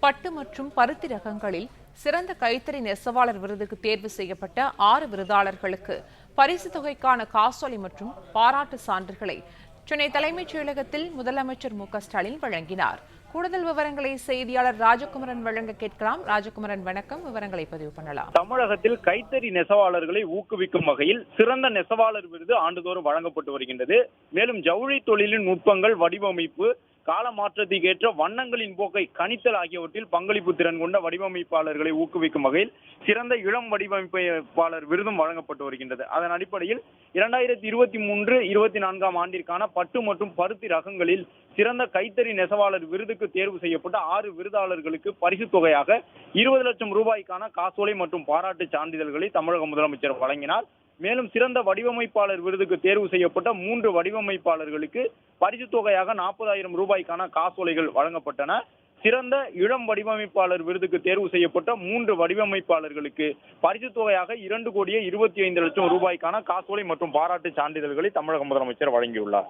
பட்டு மற்றும் பருத்தி ரகங்களில் சிறந்த கைத்தறி நெசவாளர் விருதுக்கு தேர்வு செய்யப்பட்ட 6 விருதாளர்களுக்கு பரிசு தொகைக்கான காசோலை மற்றும் பாராட்டு சான்றுகளை சென்னை தலைமைச் செயலகத்தில் முதலமைச்சர் மு.க.ஸ்டாலின் வழங்கினார். கூடுதல் விவரங்களை செய்தியாளர் ராஜகுமரன் வழங்க கேட்கலாம். ராஜகுமரன், வணக்கம். விவரங்களை பதிவு பண்ணலாம். தமிழகத்தில் கைத்தறி நெசவாளர்களை ஊக்குவிக்கும் வகையில் சிறந்த நெசவாளர் விருது ஆண்டுதோறும் வழங்கப்பட்டு வருகின்றது. மேலும் ஜவுளி தொழிலின் நுட்பங்கள், வடிவமைப்பு, கால மாற்றத்துக்கு ஏற்ற வண்ணங்களின் போக்கை கணித்தல் ஆகியவற்றில் பங்களிப்பு திறன் கொண்ட வடிவமைப்பாளர்களை ஊக்குவிக்கும் வகையில் சிறந்த இளம் வடிவமைப்பாளர் விருதும் வழங்கப்பட்டு வருகின்றது. அதன் அடிப்படையில் 2023-24 ஆண்டிற்கான பட்டு மற்றும் பருத்தி ரகங்களில் சிறந்த கைத்தறி நெசவாளர் விருதுக்கு தேர்வு செய்யப்பட்ட 6 விருதாளர்களுக்கு பரிசு தொகையாக 20 லட்சம் ரூபாய்க்கான காசோலை மற்றும் பாராட்டு சான்றிதழ்களை தமிழக முதலமைச்சர் வழங்கினார். மேலும் சிறந்த வடிவமைப்பாளர் விருதுக்கு தேர்வு செய்யப்பட்ட 3 வடிவமைப்பாளர்களுக்கு பரிசு தொகையாக 40,000 ரூபாய்க்கான காசோலைகள் வழங்கப்பட்டன. சிறந்த இளம் வடிவமைப்பாளர் விருதுக்கு தேர்வு செய்யப்பட்ட 3 வடிவமைப்பாளர்களுக்கு பரிசு தொகையாக 2,25 லட்சம் ரூபாய்க்கான காசோலை மற்றும் பாராட்டு சான்றிதழ்களை தமிழக முதலமைச்சர் வழங்கியுள்ளார்.